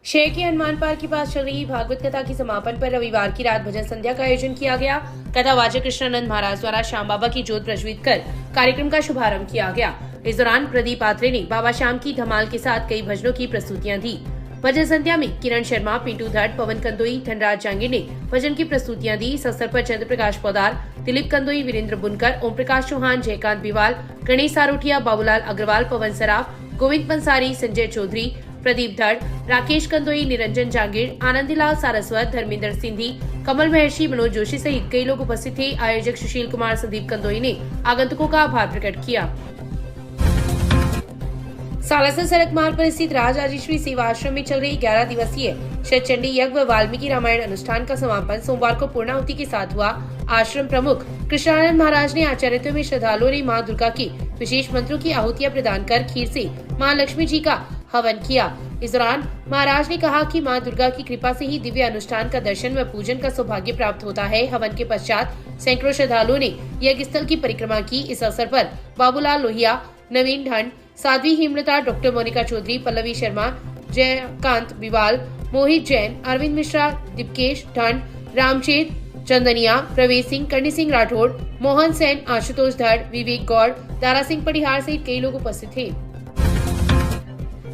शहर के हनुमान पार्क के पास चल रही भागवत कथा की समापन पर रविवार की रात भजन संध्या का आयोजन किया गया। कथावाचक कृष्णानंद महाराज द्वारा श्याम बाबा की ज्योत प्रज्वलित कर कार्यक्रम का शुभारंभ किया गया। इस दौरान प्रदीप आत्रे ने बाबा श्याम की धमाल के साथ कई भजनों की प्रस्तुतियां दी। भजन संध्या में किरण शर्मा, पिंटू धट, पवन कंदोई, धनराज जांगीर ने भजन की प्रस्तुतियां दी। इस अवसर पर चंद्र प्रकाश पौदार, दिलीप कंदोई, वीरेंद्र बुनकर, ओम प्रकाश चौहान, जयकांत बिवाल, गणेश सारोठिया, बाबूलाल अग्रवाल, पवन सराफ, गोविंद पंसारी, संजय चौधरी, प्रदीप धड़, राकेश कंदोई, निरंजन जांगीर, आनंदीलाल सारस्वत, धर्मेंद्र सिंधी, कमल महर्षि, मनोज जोशी सहित कई लोग उपस्थित थे। आयोजक सुशील कुमार संदीप कंदोई ने आगंतुकों का आभार प्रकट किया। सालासर सड़क मार्ग पर स्थित राज राजेश्वरी सेवा आश्रम में चल रही 11 दिवसीय शतचंडी यज्ञ व वाल्मीकि रामायण अनुष्ठान का समापन सोमवार को पूर्णाहुति के साथ हुआ। आश्रम प्रमुख कृष्णानंद महाराज ने आचार्यों में श्रद्धालुओं ने मां दुर्गा की विशेष मंत्रों की आहुतियां प्रदान कर खीर से मां लक्ष्मी जी का हवन किया। इस दौरान महाराज ने कहा कि मां दुर्गा की कृपा से ही दिव्य अनुष्ठान का दर्शन व पूजन का सौभाग्य प्राप्त होता है। हवन के पश्चात सैकड़ों श्रद्धालुओं ने यज्ञ स्थल की परिक्रमा की। इस अवसर पर बाबूलाल लोहिया, नवीन ढंड, साध्वी हेमलता, डॉक्टर मोनिका चौधरी, पल्लवी शर्मा, जयकांत बिवाल, मोहित जैन, अरविंद मिश्रा, दीपकेश ढंड, रामचेत चंदनिया, प्रवेश सिंह, करणी सिंह राठौड़, मोहन सेन, आशुतोष धड़, विवेक गौड़, दारा सिंह पटिहार सहित कई लोग उपस्थित थे।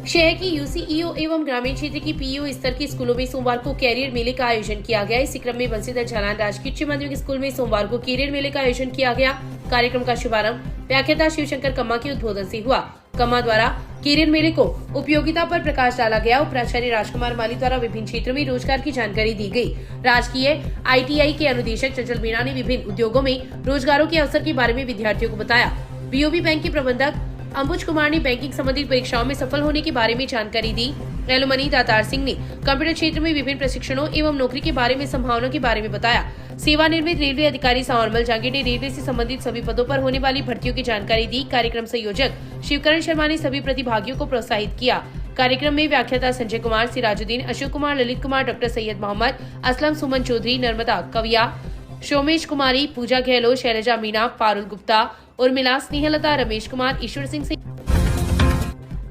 शहर की यूसीईओ एवं ग्रामीण क्षेत्र की पीईओ स्तर के स्कूलों में सोमवार को कैरियर मेले का आयोजन किया गया। इसी क्रम में बंसीधर झालान राजकीय उच्च माध्यमिक स्कूल में सोमवार को कैरियर मेले का आयोजन किया गया। कार्यक्रम का शुभारंभ व्याख्याता शिवशंकर कम्मा के उद्बोधन से हुआ। कम्मा द्वारा कैरियर मेले को उपयोगिता पर प्रकाश डाला गया। उपराचार्य राजकुमार माली द्वारा विभिन्न क्षेत्रों में रोजगार की जानकारी दी गई। राजकीय आईटीआई के अनुदेशक चंचल मीणा ने विभिन्न उद्योगों में रोजगारों के अवसर के बारे में विद्यार्थियों को बताया। बीओबी बैंक के प्रबंधक अंबुज कुमार ने बैंकिंग संबंधित परीक्षाओं में सफल होने के बारे में जानकारी दी। एलोमनी दातार सिंह ने कंप्यूटर क्षेत्र में विभिन्न प्रशिक्षणों एवं नौकरी के बारे में संभावनाओं के बारे में बताया। सेवानिवृत्त रेलवे अधिकारी सांवरमल जांगीर ने रेलवे से संबंधित सभी पदों पर होने वाली भर्तियों की जानकारी दी। कार्यक्रम संयोजक शिवकरण शर्मा ने सभी प्रतिभागियों को प्रोत्साहित किया। कार्यक्रम में व्याख्याता संजय कुमार, सिराजुद्दीन, अशोक कुमार, ललित कुमार, डॉक्टर सैयद मोहम्मद असलम, सुमन चौधरी, नर्मदा कविया, सोमेश कुमारी, पूजा गहलोत, शैलजा मीना, पारुल गुप्ता, उर्मिला, स्नेहलता, रमेश कुमार, ईश्वर सिंह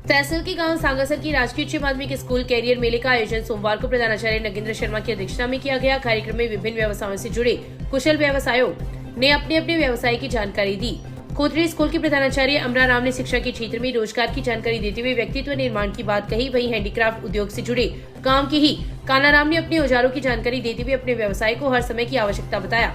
तहसील के गांव सांगासर की राजकीय उच्च माध्यमिक स्कूल कैरियर मेले का आयोजन सोमवार को प्रधानाचार्य नगेंद्र शर्मा की अध्यक्षता में किया गया। कार्यक्रम में विभिन्न व्यवसायों से जुड़े कुशल व्यवसायों ने अपने अपने व्यवसाय की जानकारी दी। खोतरी स्कूल के प्रधानाचार्य अमरा राम ने शिक्षा के क्षेत्र में रोजगार की जानकारी देते हुए व्यक्तित्व निर्माण की बात कही। वहीं हैंडीक्राफ्ट उद्योग से जुड़े गाँव के ही कानाराम ने अपने औजारों की जानकारी देते हुए अपने व्यवसाय को हर समय की आवश्यकता बताया।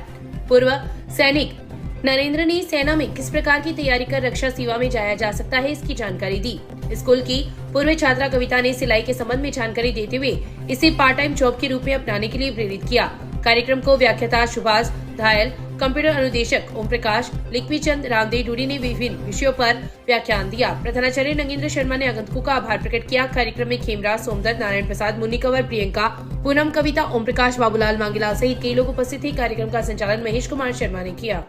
पूर्व सैनिक नरेंद्र ने सेना में किस प्रकार की तैयारी कर रक्षा सेवा में जाया जा सकता है, इसकी जानकारी दी। स्कूल की पूर्व छात्रा कविता ने सिलाई के संबंध में जानकारी देते हुए इसे पार्ट टाइम जॉब के रूप में अपनाने के लिए प्रेरित किया। कार्यक्रम को व्याख्याता सुभाष धायल, कंप्यूटर अनुदेशक ओम प्रकाश, लिखवी चंद, रामदेव डूडी ने विभिन्न विषयों पर व्याख्यान दिया। प्रधानाचार्य नगेंद्र शर्मा ने आगंतुकों का आभार प्रकट किया। कार्यक्रम में खेमराज, सोमदत्त, नारायण प्रसाद, मुन्नी कंवर, प्रियंका, पूनम, कविता, ओम प्रकाश, बाबूलाल मांगीलाल सहित कई लोग उपस्थित थे। कार्यक्रम का संचालन महेश कुमार शर्मा ने किया।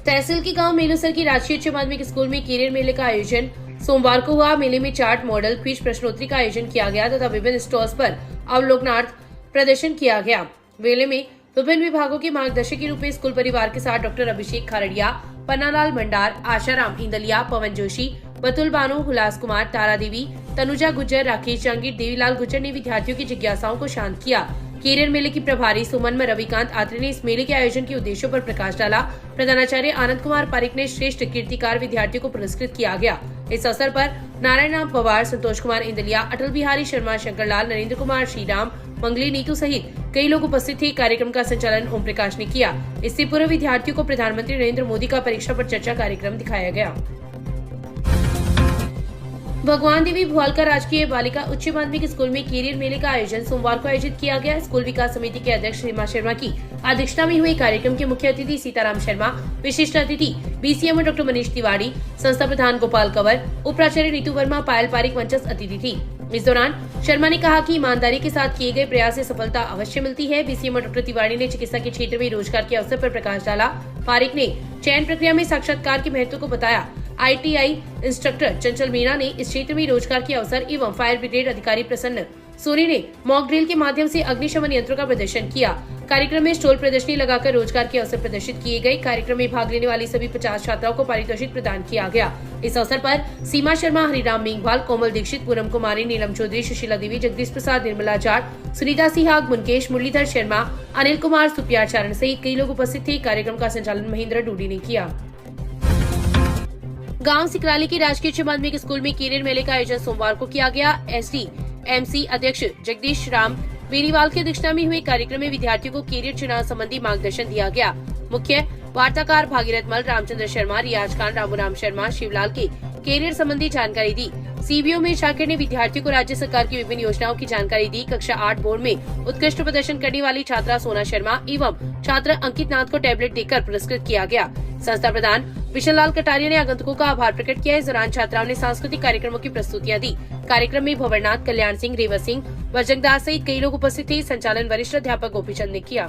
तहसील के गांव मेलोसर की राजकीय उच्च माध्यमिक स्कूल में कैरियर मेले का आयोजन सोमवार को हुआ। मेले में चार्ट, मॉडल, क्विज, प्रश्नोत्तरी का आयोजन किया गया तथा विभिन्न स्टॉल्स पर अवलोकनार्थ प्रदर्शन किया गया। मेले में विभिन्न विभागों के मार्गदर्शक के रूप में स्कूल परिवार के साथ डॉक्टर अभिषेक खारड़िया, पन्नालाल भंडार, आशाराम इंदलिया, पवन जोशी, बतुल बानो, हुलास कुमार, तारा देवी, तनुजा गुज्जर, राकेश जांगीर, देवीलाल गुज्जर ने विद्यार्थियों की जिज्ञासाओं को शांत किया। कैरियर मेले की प्रभारी सुमन रविकांत आत्रे ने इस मेले के आयोजन के उद्देश्यों पर प्रकाश डाला। प्रधानाचार्य आनंद कुमार पारिक ने श्रेष्ठ कीर्तिकार विद्यार्थियों को पुरस्कृत किया गया। इस अवसर पर नारायण राम पवार, संतोष कुमार इंदलिया, अटल बिहारी शर्मा, शंकरलाल, नरेंद्र कुमार, श्रीराम, मंगली, नीतू सहित कई लोग उपस्थित थे। कार्यक्रम का संचालन ओम प्रकाश ने किया। इससे पूर्व विद्यार्थियों को प्रधानमंत्री नरेंद्र मोदी का परीक्षा पर चर्चा कार्यक्रम दिखाया गया। भगवान देवी भुआलकर राजकीय बालिका उच्च माध्यमिक स्कूल में कैरियर मेले का आयोजन सोमवार को आयोजित किया गया। स्कूल विकास समिति के अध्यक्ष सीमा शर्मा की अध्यक्षता में हुए कार्यक्रम के मुख्य अतिथि सीताराम शर्मा, विशिष्ट अतिथि बीसीएमओ डॉक्टर मनीष तिवारी, संस्था प्रधान गोपाल कंवर, उप प्राचार्य नीतू वर्मा, पायल पारिक मंचस्थ अतिथि थी। इस दौरान शर्मा ने कहा कि ईमानदारी के साथ किए गए प्रयास से सफलता अवश्य मिलती है। बीसीएमओ डॉक्टर तिवारी ने चिकित्सा के क्षेत्र में रोजगार के अवसर पर प्रकाश डाला। पारिक ने चयन प्रक्रिया में साक्षात्कार के महत्व को बताया। आईटीआई इंस्ट्रक्टर चंचल मीणा ने इस क्षेत्र में रोजगार के अवसर एवं फायर ब्रिगेड अधिकारी प्रसन्न सोनी ने मॉक ड्रिल के माध्यम से अग्निशमन यंत्रों का प्रदर्शन किया। कार्यक्रम में स्टॉल प्रदर्शनी लगाकर रोजगार के अवसर प्रदर्शित किए गए। कार्यक्रम में भाग लेने वाली सभी 50 छात्राओं को पारितोषिक प्रदान किया गया। इस अवसर पर सीमा शर्मा, हरिराम मेघवाल, कोमल दीक्षित, पूनम कुमारी, नीलम चौधरी, सुशीला देवी, जगदीश प्रसाद, निर्मला जाट, सुनीता सिहाग, मुनकेश, मुरलीधर शर्मा, अनिल कुमार, सुप्रियाचारण सहित कई लोग उपस्थित थे। कार्यक्रम का संचालन महेंद्र डूडी ने किया। गांव सिकराली की राजकीय उच्च माध्यमिक स्कूल में कैरियर मेले का आयोजन सोमवार को किया गया। एसडीएमसी अध्यक्ष जगदीश राम बेनीवाल की अध्यक्षता में हुए कार्यक्रम में विद्यार्थियों को कैरियर चुनाव संबंधी मार्गदर्शन दिया गया। मुख्य वार्ताकार भागीरथ मल, रामचंद्र शर्मा, रियाज खान, रामूराम शर्मा, शिवलाल की कैरियर संबंधी जानकारी दी। सीबीओ में शाकिर ने विद्यार्थियों को राज्य सरकार की विभिन्न योजनाओं की जानकारी दी। कक्षा 8 बोर्ड में उत्कृष्ट प्रदर्शन करने वाली छात्रा सोना शर्मा एवं छात्र अंकित नाथ को टैबलेट देकर पुरस्कृत किया गया। संस्था प्रधान विशल लाल कटारिया ने आगंतुकों का आभार प्रकट किया। इस दौरान छात्राओं ने सांस्कृतिक कार्यक्रमों की प्रस्तुतियां दी। कार्यक्रम में भंवरनाथ, कल्याण सिंह, रेवत सिंह, वजंगदास सहित कई लोग उपस्थित थे। संचालन वरिष्ठ अध्यापक गोपीचंद ने किया।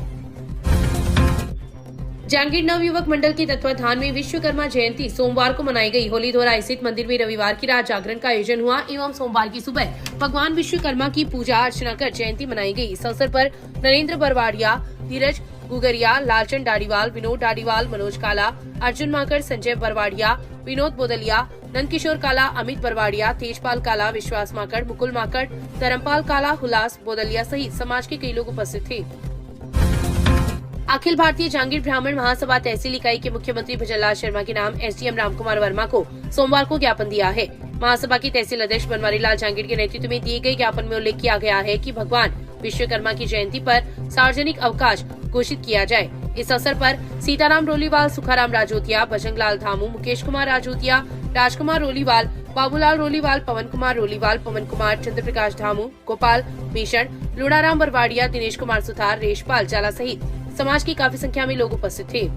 जांगीर नवयुवक मंडल के तत्वाधान में विश्वकर्मा जयंती सोमवार को मनाई गई। होली धोरा स्थित मंदिर में रविवार की रात जागरण का आयोजन हुआ एवं सोमवार की सुबह भगवान विश्वकर्मा की पूजा अर्चना कर जयंती मनाई गई। इस अवसर पर नरेंद्र बरवाड़िया, धीरज गुगरिया, लालचंद डाडीवाल, विनोद डाडीवाल, मनोज काला, अर्जुन माकड़, संजय बरवाड़िया, विनोद बोदलिया, नंदकिशोर काला, अमित बरवाड़िया, तेजपाल काला, विश्वास माकड़, मुकुल माकड़, धर्मपाल काला, हुलास बोदलिया सहित समाज के कई लोग उपस्थित थे। अखिल भारतीय जांगीर ब्राह्मण महासभा तहसील इकाई के मुख्यमंत्री भजनलाल शर्मा के नाम एसडीएम रामकुमार वर्मा को सोमवार को ज्ञापन दिया है। महासभा की तहसील अध्यक्ष बनवारी लाल जांगीर के नेतृत्व में दिए गए ज्ञापन में उल्लेख किया गया है कि भगवान विश्वकर्मा की जयंती पर सार्वजनिक अवकाश घोषित किया जाए। इस अवसर पर सीताराम रोलीवाल, सुखाराम राजोतिया, बजरंगलाल धामू, मुकेश कुमार राजोतिया, राजकुमार रोलीवाल, बाबूलाल रोलीवाल, पवन कुमार रोलीवाल, पवन कुमार, चंद्र प्रकाश धामू, गोपाल भीषण, लुड़ाराम बरवाड़िया, दिनेश कुमार सुथार, रेशपाल जाला सहित समाज की काफी संख्या में लोग उपस्थित थे।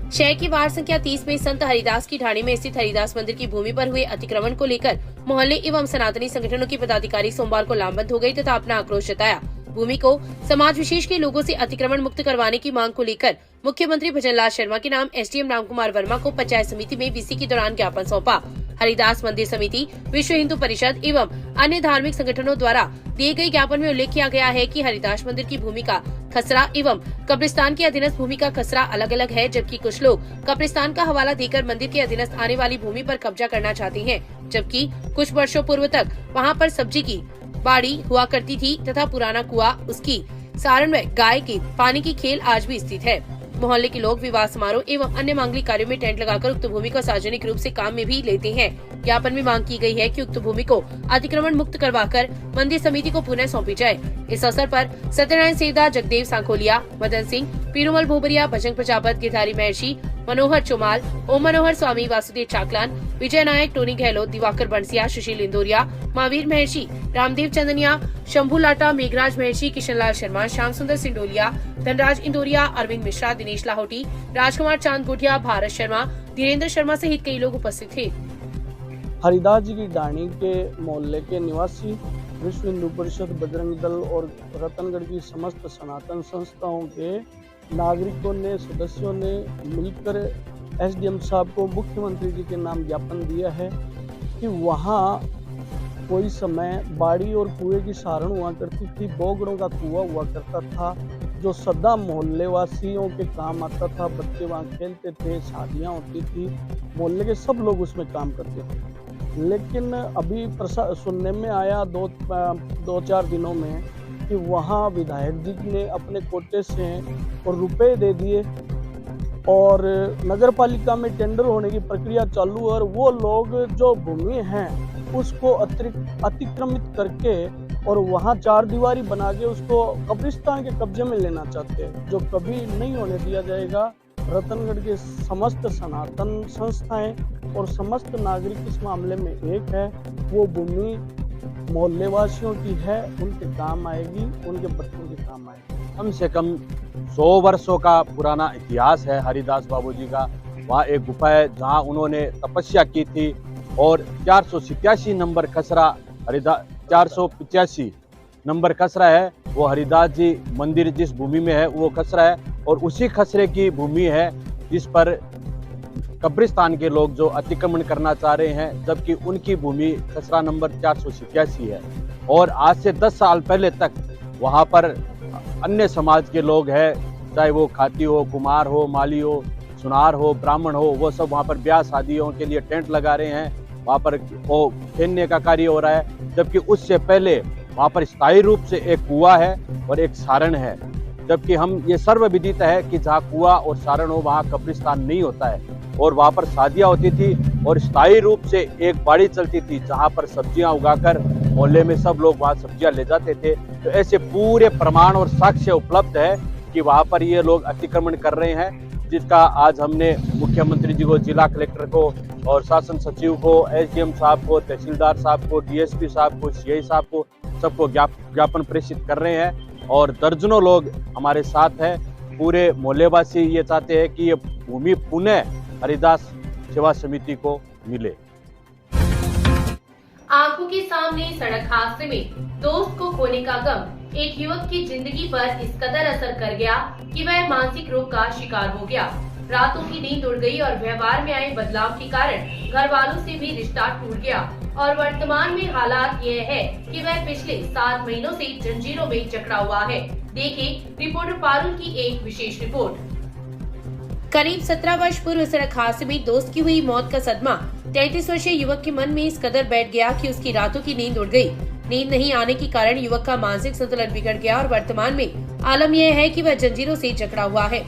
शहर की वार्ड संख्या 30 में संत हरिदास की ढाणी में स्थित हरिदास मंदिर की भूमि पर हुए अतिक्रमण को लेकर मोहल्ले एवं सनातनी संगठनों के पदाधिकारी सोमवार को लामबंद हो गए तथा अपना आक्रोश जताया। भूमि को समाज विशेष के लोगों से अतिक्रमण मुक्त करवाने की मांग को लेकर मुख्यमंत्री भजनलाल शर्मा के नाम एसडीएम रामकुमार वर्मा को पंचायत समिति में वीसी के दौरान ज्ञापन सौंपा। हरिदास मंदिर समिति, विश्व हिंदू परिषद एवं अन्य धार्मिक संगठनों द्वारा दिए गए ज्ञापन में उल्लेख किया गया है कि हरिदास मंदिर की भूमि का खसरा एवं कब्रिस्तान के अधीनस्थ भूमि का खसरा अलग अलग है, जबकि कुछ लोग कब्रिस्तान का हवाला देकर मंदिर के अधीनस्थ आने वाली भूमि पर कब्जा करना चाहते हैं, जबकि कुछ वर्षों पूर्व तक वहां पर सब्जी की बाड़ी हुआ करती थी तथा पुराना कुआं, उसकी सारण में गाय के पानी की खेल आज भी स्थित है। मोहल्ले के लोग विवाह समारोह एवं अन्य मांगलिक कार्यों में टेंट लगाकर उक्त भूमि को सार्वजनिक रूप से काम में भी लेते हैं। ज्ञापन में मांग की गई है कि उक्त भूमि को अतिक्रमण मुक्त करवाकर मंदिर समिति को पुनः सौंपी जाए। इस अवसर पर सत्यनारायण सेवदा, जगदेव सांखोलिया, मदन सिंह, पीरूमल भोबरिया, भजंग प्रजापत, गिरधारी महर्षि, मनोहर चौमाल, ओम मनोहर स्वामी, वासुदेव चाकलान, विजय नायक, टोनी गहलोत, दिवाकर बंसिया, सुशील इंदौरिया, महावीर महर्षि, रामदेव चंदनिया, शंभू लाटा, मेघराज महर्षि, किशनलाल शर्मा, श्याम सुंदर सिंडोलिया, धनराज इंदौरिया, अरविंद मिश्रा, दिनेश लाहौटी, राजकुमार चांद गोटिया, भारत शर्मा, धीरेन्द्र शर्मा सहित कई लोग उपस्थित थे। हरिदास जी की ढाणी के मोहल्ले के निवासी विश्व हिंदू परिषद, बजरंग दल और रतनगढ़ की समस्त सनातन संस्थाओं के नागरिकों ने, सदस्यों ने मिलकर एसडीएम साहब को मुख्यमंत्री जी के नाम ज्ञापन दिया है कि वहाँ कोई समय बाड़ी और कुएं की सारण हुआ करती थी। बोगड़ों का कुआं हुआ करता था जो सदा मोहल्ले वासियों के काम आता था। बच्चे वहाँ खेलते थे, शादियाँ होती थी, मोहल्ले के सब लोग उसमें काम करते थे। लेकिन अभी सुनने में आया दो चार दिनों में कि वहाँ विधायक जी ने अपने कोटे से और रुपए दे दिए और नगर पालिका में टेंडर होने की प्रक्रिया चालू है और वो लोग जो भूमि हैं उसको अतिक्रमित करके और वहाँ 4 दीवारी बना के उसको कब्रिस्तान के कब्जे में लेना चाहते हैं, जो कभी नहीं होने दिया जाएगा। रतनगढ़ के समस्त सनातन संस्थाएं और समस्त नागरिक इस मामले में एक है। वो भूमि मोहल्ले वासियों की है, उनके काम आएगी, उनके बच्चों के काम आएगी। कम से कम 100 वर्षों का पुराना इतिहास है हरिदास बाबू जी का। वहाँ एक गुफा है जहाँ उन्होंने तपस्या की थी और 487 नंबर खसरा, 485 नंबर खसरा है वो हरिदास जी मंदिर जिस भूमि में है वो खसरा है और उसी खसरे की भूमि है जिस पर कब्रिस्तान के लोग जो अतिक्रमण करना चाह रहे हैं, जबकि उनकी भूमि खसरा नंबर 487 है और आज से 10 साल पहले तक वहाँ पर अन्य समाज के लोग हैं, चाहे वो खाती हो, कुमार हो, माली हो, सुनार हो, ब्राह्मण हो, वो सब वहाँ पर ब्याह शादियों के लिए टेंट लगा रहे हैं। वहाँ पर वो खेलने का कार्य हो रहा है, जबकि उससे पहले वहाँ पर स्थायी रूप से एक कुआं है और एक सारण है। जबकि हम ये सर्वविदित है कि जहाँ कुआं और सारण हो वहाँ कब्रिस्तान नहीं होता है और वहाँ पर शादियाँ होती थी और स्थायी रूप से एक बाड़ी चलती थी जहाँ पर सब्जियाँ उगाकर मोहल्ले में सब लोग वहाँ सब्जियाँ ले जाते थे। तो ऐसे पूरे प्रमाण और साक्ष्य उपलब्ध है कि वहाँ पर ये लोग अतिक्रमण कर रहे हैं, जिसका आज हमने मुख्यमंत्री जी को, जिला कलेक्टर को और शासन सचिव को, एसडीएम साहब को, तहसीलदार साहब को, डीएसपी साहब को, सीआई साहब को, सबको ज्ञापन प्रेषित कर रहे हैं और दर्जनों लोग हमारे साथ हैं। पूरे मोहल्लेवासी ये चाहते हैं कि ये भूमि पुनः हरिदास सेवा समिति को मिले। आंखों के सामने सड़क हादसे में दोस्त को खोने का गम एक युवक की जिंदगी पर इस कदर असर कर गया कि वह मानसिक रोग का शिकार हो गया। रातों की नींद उड़ गई और व्यवहार में आए बदलाव के कारण घर वालों से भी रिश्ता टूट गया और वर्तमान में हालात यह है कि वह पिछले 7 महीनों से जंजीरों में जकड़ा हुआ है। देखें रिपोर्टर पारुल की एक विशेष रिपोर्ट। करीब 17 वर्ष पूर्व सड़क हादसे में दोस्त की हुई मौत का सदमा 33 वर्षीय युवक के मन में इस कदर बैठ गया कि उसकी रातों की नींद उड़ गई। नींद नहीं आने के कारण युवक का मानसिक संतुलन बिगड़ गया और वर्तमान में आलम यह है कि वह जंजीरों से जकड़ा हुआ है।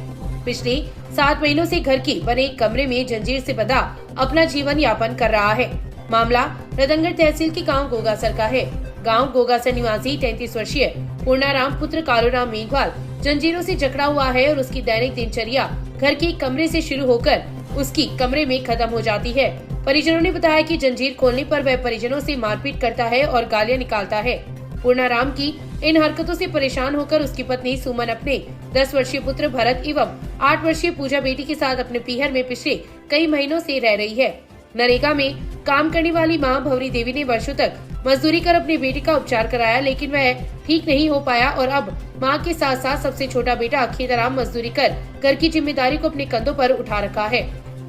पिछले 7 महीनों से घर के बने एक कमरे में जंजीर से बंधा अपना जीवन यापन कर रहा है। मामला रतनगढ़ तहसील के गांव गोगासर का है। गांव गोगासर निवासी 33 वर्षीय पूर्णाराम पुत्र कालूराम मेघवाल जंजीरों से जकड़ा हुआ है और उसकी दैनिक दिनचर्या घर के एक कमरे से शुरू होकर उसकी कमरे में खत्म हो जाती है। परिजनों ने बताया कि जंजीर खोलने पर वह परिजनों से मारपीट करता है और गालियां निकालता है। पूर्णाराम की इन हरकतों से परेशान होकर उसकी पत्नी सुमन अपने 10 वर्षीय पुत्र भरत एवं 8 वर्षीय पूजा बेटी के साथ अपने पीहर में पिछले कई महीनों से रह रही है। नरेगा में काम करने वाली मां भवरी देवी ने वर्षों तक मजदूरी कर अपनी बेटी का उपचार कराया, लेकिन वह ठीक नहीं हो पाया और अब मां के साथ साथ सबसे छोटा बेटा अखीराम मजदूरी कर घर की जिम्मेदारी को अपने कंधों पर उठा रखा है।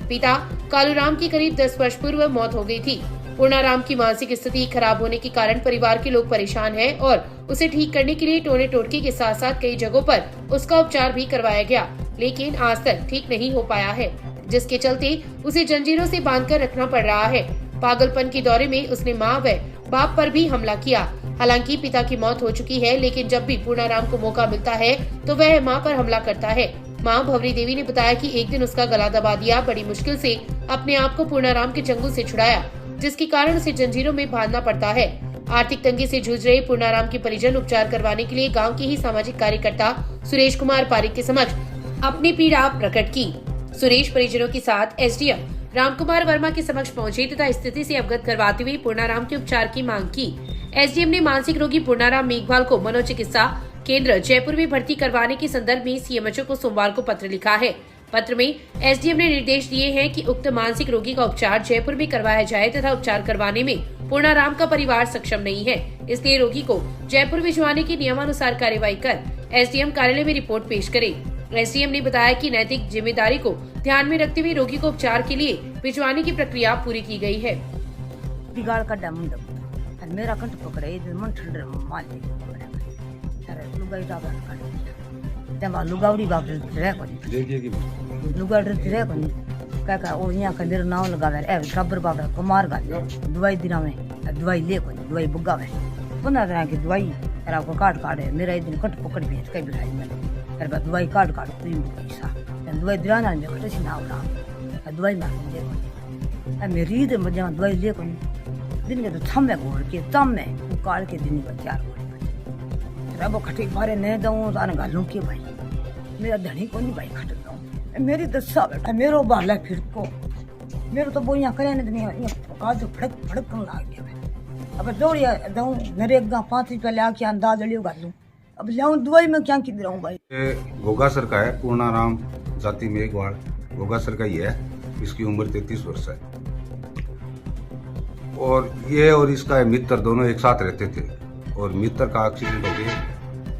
पिता कालूराम की करीब 10 वर्ष पूर्व मौत हो गई थी। पूर्णाराम की मानसिक स्थिति खराब होने के कारण परिवार के लोग परेशान हैं और उसे ठीक करने के लिए टोने टोटके के साथ साथ कई जगहों पर उसका उपचार भी करवाया गया, लेकिन आज तक ठीक नहीं हो पाया है, जिसके चलते उसे जंजीरों से बांधकर रखना पड़ रहा है। पागलपन के दौरे में उसने मां व बाप पर भी हमला किया। हालांकि पिता की मौत हो चुकी है, लेकिन जब भी पूर्णाराम को मौका मिलता है तो वह मां पर हमला करता है। मां भवरी देवी ने बताया कि एक दिन उसका गला दबा दिया, बड़ी मुश्किल से अपने आप को पूर्णाराम के चंगुल से छुड़ाया, जिसके कारण उसे जंजीरों में बांधना पड़ता है। आर्थिक तंगी से जूझ रहे पूर्णाराम के परिजन उपचार करवाने के लिए गांव के ही सामाजिक कार्यकर्ता सुरेश कुमार पारिक के समक्ष अपनी पीड़ा प्रकट की। सुरेश परिजनों के साथ एसडीएम रामकुमार वर्मा के समक्ष पहुंचे तथा स्थिति से अवगत करवाते हुए पूर्णाराम के उपचार की मांग की। एसडीएम ने मानसिक रोगी पूर्णाराम मेघवाल को मनोचिकित्सा केंद्र जयपुर में भर्ती करवाने के संदर्भ में सीएमएचओ को सोमवार को पत्र लिखा है। पत्र में एसडीएम ने निर्देश दिए हैं कि उक्त मानसिक रोगी का उपचार जयपुर में करवाया जाए तथा उपचार करवाने में पूर्णाराम का परिवार सक्षम नहीं है, इसलिए रोगी को जयपुर भिजवाने की नियमानुसार कार्यवाही कर एसडीएम कार्यालय में रिपोर्ट पेश करे। एसडीएम ने बताया कि नैतिक जिम्मेदारी को ध्यान में रखते हुए रोगी को उपचार के लिए भिजवाने की प्रक्रिया पूरी की गई है। बिगाड़ का डम मेरा कंठ पकड़े मन ठंडर माल लुगाई डाबर कर जब लुगावड़ी बाप रे को लुगाड़ रे को का ओ यहां का मेरा नाम लगा है खबर बाप कुमार गा दवाई दिना में दवाई ले को दवाई बुगा में 15 तरह की दवाई तेरा को काट है मेरा एक दिन कंठ पकड़ भी कई बिठाई मैंने तेरे बाद दवाई काट पूरी पैसा दवाई दिलाना में खटे से ना उड़ा दवाई मार दे मेरी दे मजा दवाई ले को दिन के तो थमे गोड़ के तमे काल के दिन का चार रब खटे मारे ने दऊं ताने गालूं के भाई मेरा धनी को नहीं भाई खट दऊं मेरी दस्सा बेटा मेरो बाला फिर को मेरो तो बोइया करे ने नहीं काज फड़क फड़क लाग गया अब दौड़िया दऊं मेरे एक गा 5 रुपया ले आके अंदाज लियो गालूं अब लाऊं दवाई में क्या किधर रहूं भाई। ये गोगासर का है, पूर्णाराम जाति मेघवाल गोगासर का ही है। इसकी उम्र 33 वर्ष है और ये और इसका मित्र दोनों एक साथ रहते थे और मित्र का एक्सीडेंट हो गया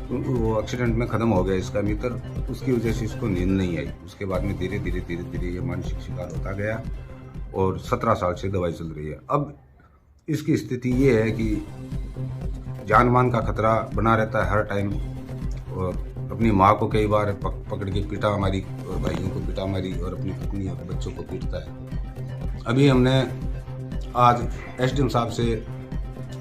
वो एक्सीडेंट में ख़त्म हो गया इसका मित्र, उसकी वजह से इसको नींद नहीं आई। उसके बाद में धीरे धीरे ये मानसिक शिकार होता गया और 17 साल से दवाई चल रही है। अब इसकी स्थिति ये है कि जान मान का खतरा बना रहता है हर टाइम, और अपनी माँ को कई बार पकड़ के पीटा मारी और भाइयों को पीटा मारी और अपनी पत्नी और बच्चों को पीटता है। अभी हमने आज एसडीएम साहब से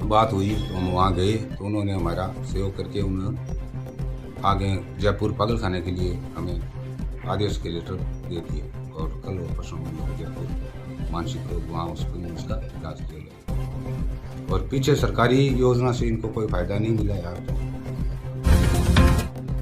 बात हुई तो हम वहाँ गए तो उन्होंने हमारा सहयोग करके उन्हें आगे जयपुर पागल खाने के लिए हमें आदेश के लेटर दे दिए और कल और परसों में जयपुर मानसिक रोग वहाँ हॉस्पिटल में उसका इलाज किया गया। और पीछे सरकारी योजना से इनको कोई फायदा नहीं मिला यार।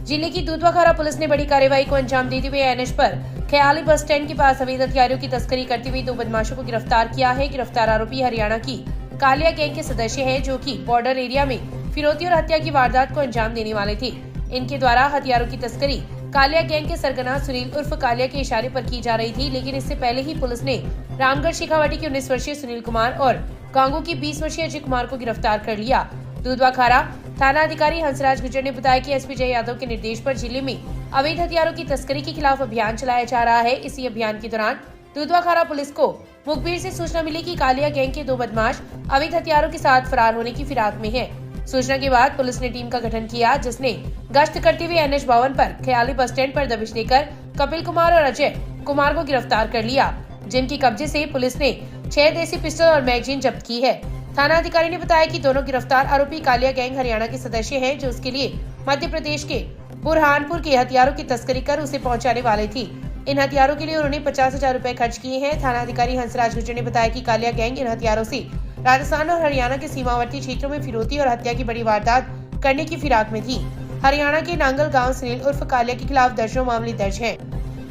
जिले की दूधवाखारा पुलिस ने बड़ी कार्रवाई को अंजाम देते हुए एनएच पर ख्याली बस स्टैंड के पास अवैध हथियारों की तस्करी करते हुए 2 बदमाशों को गिरफ्तार किया है। गिरफ्तार आरोपी हरियाणा की कालिया गैंग के सदस्य हैं, जो कि बॉर्डर एरिया में फिरौती और हत्या की वारदात को अंजाम देने वाले थे। इनके द्वारा हथियारों की तस्करी कालिया गैंग के सरगना सुनील उर्फ कालिया के इशारे पर की जा रही थी, लेकिन इससे पहले ही पुलिस ने रामगढ़ शेखावाटी के 19 वर्षीय सुनील कुमार और गांगू की 20 वर्षीय अजय कुमार को गिरफ्तार कर लिया। दूधवाखारा थाना अधिकारी हंसराज गुर्जर ने बताया कि एसपी जय यादव के निर्देश पर जिले में अवैध हथियारों की तस्करी के खिलाफ अभियान चलाया जा रहा है। इसी अभियान के दौरान दूधवाखारा पुलिस को मुखबिर से सूचना मिली कि कालिया गैंग के 2 बदमाश अवैध हथियारों के साथ फरार होने की फिराक में हैं। सूचना के बाद पुलिस ने टीम का गठन किया, जिसने गश्त करते हुए एनएच 52 पर ख्याली बस स्टैंड पर दबिश देकर कपिल कुमार और अजय कुमार को गिरफ्तार कर लिया, जिनके कब्जे से पुलिस ने 6 देसी पिस्टल और मैगजीन जब्त की है। थाना अधिकारी ने बताया कि दोनों गिरफ्तार आरोपी कालिया गैंग हरियाणा के सदस्य हैं, जो उसके लिए मध्य प्रदेश के बुरहानपुर के हथियारों की तस्करी कर उसे पहुंचाने वाले थी। इन हथियारों के लिए उन्होंने 50,000 रुपए खर्च किए हैं। थाना अधिकारी हंसराज गुर्जर ने बताया कि कालिया गैंग इन हथियारों से राजस्थान और हरियाणा के सीमावर्ती क्षेत्रों में फिरौती और हत्या की बड़ी वारदात करने की फिराक में थी। हरियाणा के नांगल गांव सुनील उर्फ कालिया के खिलाफ दर्जनों मामले दर्ज हैं।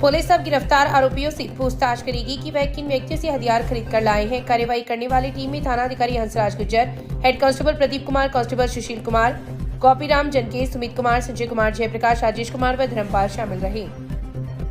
पुलिस अब गिरफ्तार आरोपियों से पूछताछ करेगी कि वह किन व्यक्तियों से हथियार खरीद कर लाए हैं। कार्रवाई करने वाली टीम में थाना अधिकारी Hansraj Gurjar, head constable Pradeep Kumar, constable Sushil Kumar, Gopiram Jankesh, Sumit Kumar, Sanjay Kumar, Jaiprakash, Rajesh Kumar व धर्मपाल शामिल रहे।